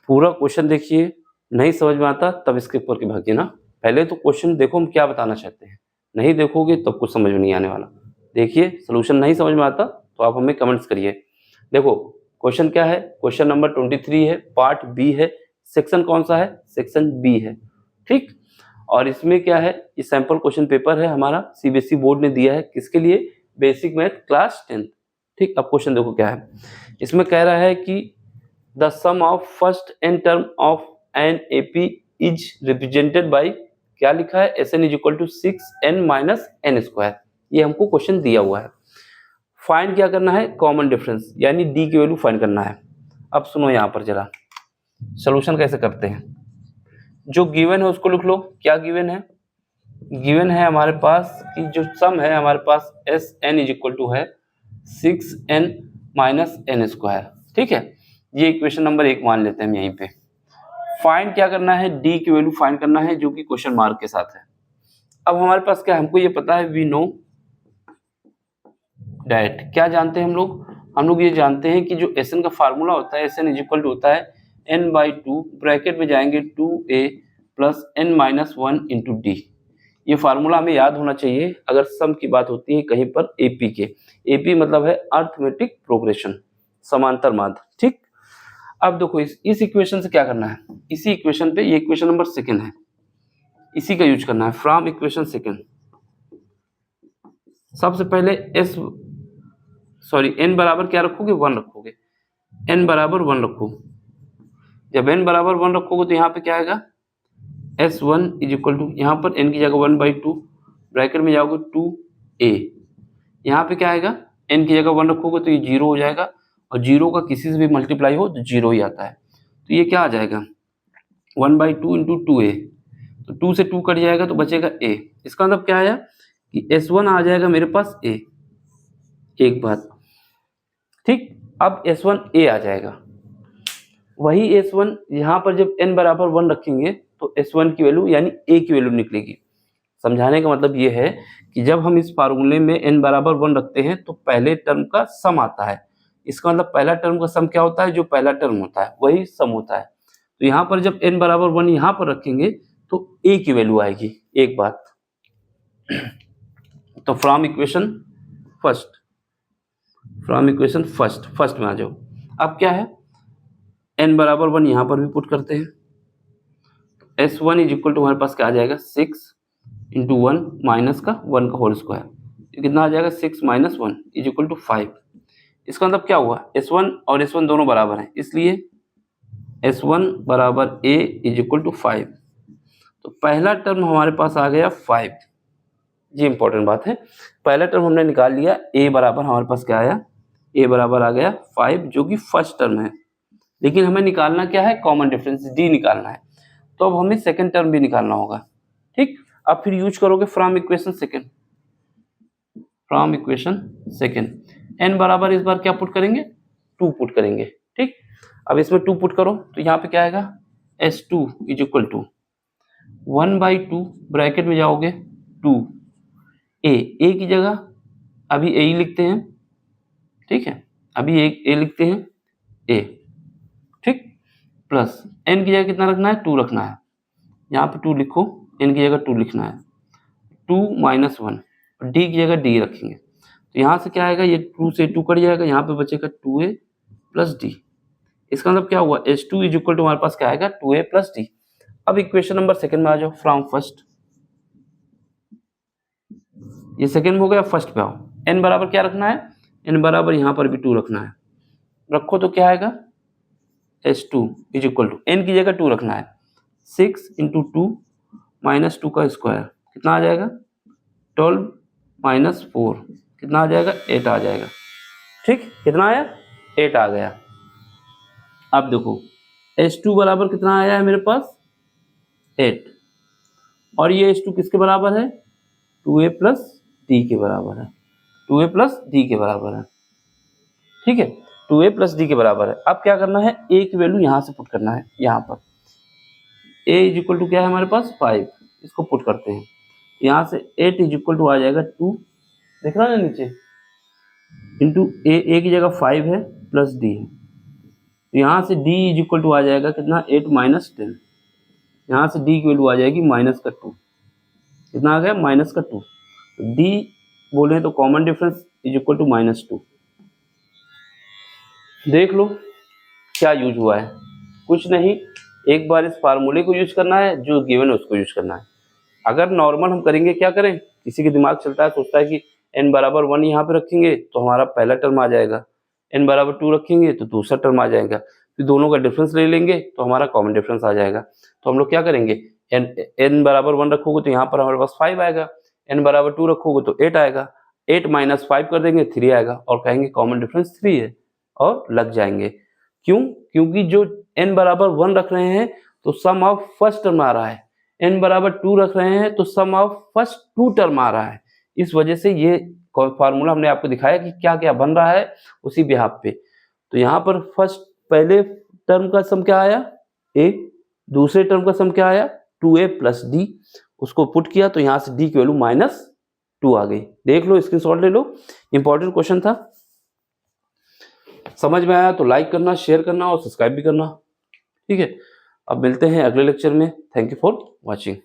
पूरा क्वेश्चन देखिए, नहीं समझ में आता तब स्किप करके भागिए ना। पहले तो क्वेश्चन देखो हम क्या बताना चाहते हैं, नहीं देखोगे तब कुछ समझ में नहीं आने वाला। देखिए सॉल्यूशन नहीं समझ में आता तो आप हमें कमेंट्स करिए। देखो क्वेश्चन क्या है, क्वेश्चन नंबर 23 है, पार्ट बी है, सेक्शन कौन सा है, सेक्शन बी है, ठीक। और इसमें क्या है, ये सैंपल क्वेश्चन पेपर है हमारा, सीबीएसई बोर्ड ने दिया है, किसके लिए, बेसिक मैथ क्लास 10th, ठीक। अब क्वेश्चन देखो क्या है, इसमें कह रहा है कि the sum of first n term of an AP is represented by, क्या लिखा है, S N is equal to 6n minus N square, ये हमको क्वेश्चन दिया हुआ है। फाइंड क्या करना है, कॉमन डिफरेंस यानी डी की वैल्यू फाइंड करना है। अब सुनो यहाँ पर जरा सोल्यूशन कैसे करते हैं, जो गिवन है उसको लिख लो। क्या गिवन है, गिवन है हमारे पास कि जो सम है हमारे पास S N is equal to है 6n माइनस एन स्क्वायर, ठीक है। ये इक्वेशन नंबर 1 मान लेते हैं हम यहीं पे। फाइंड क्या करना है, डी की वैल्यू फाइंड करना है जो कि क्वेश्चन मार्क के साथ है। अब हमारे पास क्या, हमको ये पता है, वी नो डैट, क्या जानते हैं हम लोग ये जानते हैं कि जो एस एन का फार्मूला होता है, S N is equal to होता है n/2 ब्रैकेट में जाएंगे 2a plus n minus 1 into D. ये फार्मूला हमें याद होना चाहिए अगर सम की बात होती है कहीं पर एपी के। एपी मतलब है अर्थमेटिक प्रोग्रेशन, समांतर माध्य, ठीक। अब देखो इस इक्वेशन से क्या करना है, इसी इक्वेशन पे, ये इक्वेशन नंबर 2 है, इसी का यूज करना है, फ्रॉम इक्वेशन 2। सबसे पहले n बराबर क्या रखोगे, 1 रखोगे, n बराबर 1 रखो। जब n बराबर 1 रखोगे तो यहाँ पे क्या आएगा, S1 इज इक्वल टू, यहाँ पर n की जगह 1/2 ब्रैकेट में जाओगे 2a, यहाँ पे क्या आएगा, n की जगह 1 रखोगे तो ये 0 हो जाएगा, और 0 का किसी से भी मल्टीप्लाई हो तो 0 ही आता है। तो ये क्या आ जाएगा, 1/2 इंटू 2a, तो 2 से 2 कट जाएगा तो बचेगा a। इसका मतलब क्या आया कि S1 आ जाएगा मेरे पास a, एक बात, ठीक। अब S1 a आ जाएगा, वही S1 यहाँ पर जब n बराबर 1 रखेंगे तो S1 की वैल्यू यानी a की वैल्यू निकलेगी। समझाने का मतलब ये है कि जब हम इस फार्मूले में n बराबर 1 रखते हैं तो पहले टर्म का सम आता है। इसका मतलब पहला टर्म का सम क्या होता है, जो पहला टर्म होता है वही सम होता है। तो यहाँ पर जब n बराबर 1 यहाँ पर रखेंगे तो a की वैल्यू आएगी, एक बात। तो फ्रॉम इक्वेशन फर्स्ट में आ जाओ। अब क्या है, n बराबर 1 यहाँ पर भी पुट करते हैं, S1 इज इक्वल टू हमारे पास क्या आ जाएगा, 6 इंटू 1 माइनस का 1 का होल स्क्वायर, कितना आ जाएगा, 6 माइनस 1 इज इक्वल टू 5। इसका मतलब क्या हुआ, S1 और S1 दोनों बराबर हैं, इसलिए S1 बराबर A इज इक्वल टू 5। तो पहला टर्म हमारे पास आ गया 5, ये इंपॉर्टेंट बात है। पहला टर्म हमने निकाल लिया, A बराबर हमारे पास क्या आया, A बराबर आ गया 5 जो कि फर्स्ट टर्म है। लेकिन हमें निकालना क्या है, कॉमन डिफरेंस D निकालना है। तो अब हमें सेकंड टर्म भी निकालना होगा, ठीक। अब फिर यूज करोगे फ्रॉम इक्वेशन सेकंड, n बराबर इस बार क्या पुट करेंगे, 2 पुट करेंगे, ठीक। अब इसमें 2 पुट करो तो यहाँ पे क्या आएगा, S2 is equal to 1/2 bracket में जाओगे 2a, a की जगह अभी a ही लिखते हैं, ठीक है, अभी a लिखते हैं a, ठीक, प्लस n की जगह कितना रखना है, 2 रखना है, यहाँ पे 2 लिखो, n की जगह 2 लिखना है, 2 माइनस 1, d की जगह d रखेंगे। तो यहाँ से क्या आएगा, ये 2 से 2 कट जाएगा, यहाँ पे बचेगा 2a प्लस d। इसका मतलब क्या हुआ, S2 इज इक्वल टू हमारे पास क्या आएगा, 2a प्लस d। अब इक्वेशन नंबर 2 में आ जाओ, फ्रॉम फर्स्ट, ये सेकंड में हो गया, फर्स्ट पे आओ। n बराबर क्या रखना है, n बराबर यहाँ पर भी 2 रखना है, रखो तो क्या आएगा, S2 is equal to, n की जगह 2 रखना है, 6 इंटू 2 माइनस 2 का स्क्वायर, कितना आ जाएगा, 12 माइनस 4, कितना आ जाएगा, 8 आ जाएगा, ठीक। कितना आया, 8 आ गया। अब देखो S2 बराबर कितना आया है मेरे पास, 8, और ये S2 किसके बराबर है, 2a प्लस डी के बराबर है, 2a प्लस डी के बराबर है, ठीक है, 2a प्लस डी के बराबर है। अब क्या करना है, a की वैल्यू यहाँ से पुट करना है, यहाँ पर a इज इक्वल टू क्या है हमारे पास, 5, इसको पुट करते हैं, यहाँ से 8 इज इक्वल टू आ जाएगा 2, देख रहा है नीचे, इंटू a की जगह 5 है प्लस d है, तो यहाँ से d इज इक्वल टू आ जाएगा कितना 8 माइनस 10, यहाँ से d की वैल्यू आ जाएगी माइनस का 2, कितना आ गया माइनस का 2। d बोले तो common difference is equal to minus 2। देख लो क्या यूज हुआ है, कुछ नहीं, एक बार इस फार्मूले को यूज करना है, जो गिवन है उसको यूज करना है। अगर नॉर्मल हम करेंगे क्या करें, किसी के दिमाग चलता है सोचता है कि n बराबर 1 यहाँ पे रखेंगे तो हमारा पहला टर्म आ जाएगा, n बराबर 2 रखेंगे तो दूसरा टर्म आ जाएगा, फिर दोनों का डिफरेंस ले लेंगे तो हमारा कॉमन डिफरेंस आ जाएगा। तो हम लोग क्या करेंगे, n बराबर 1 रखोगे तो यहाँ पर हमारे पास 5 आएगा, n बराबर 2 रखोगे तो 8 आएगा, 8 माइनस 5 कर देंगे 3 आएगा और कहेंगे कॉमन डिफरेंस 3 है और लग जाएंगे। क्यों, क्योंकि जो n बराबर 1 रख रहे हैं तो सम ऑफ फर्स्ट टर्म आ रहा है, n बराबर 2 रख रहे हैं तो सम ऑफ फर्स्ट 2 टर्म आ रहा है। इस वजह से ये फार्मूला हमने आपको दिखाया कि क्या क्या बन रहा है उसी बिहाफ पे। तो यहाँ पर फर्स्ट पहले टर्म का सम क्या आया a, दूसरे टर्म का सम क्या आया 2a प्लस d, उसको पुट किया तो यहाँ से d की वैल्यू -2 आ गई। देख लो, स्क्रीनशॉट ले लो, इंपॉर्टेंट क्वेश्चन था। समझ में आया तो लाइक करना, शेयर करना और सब्सक्राइब भी करना, ठीक है। अब मिलते हैं अगले लेक्चर में। Thank you for watching.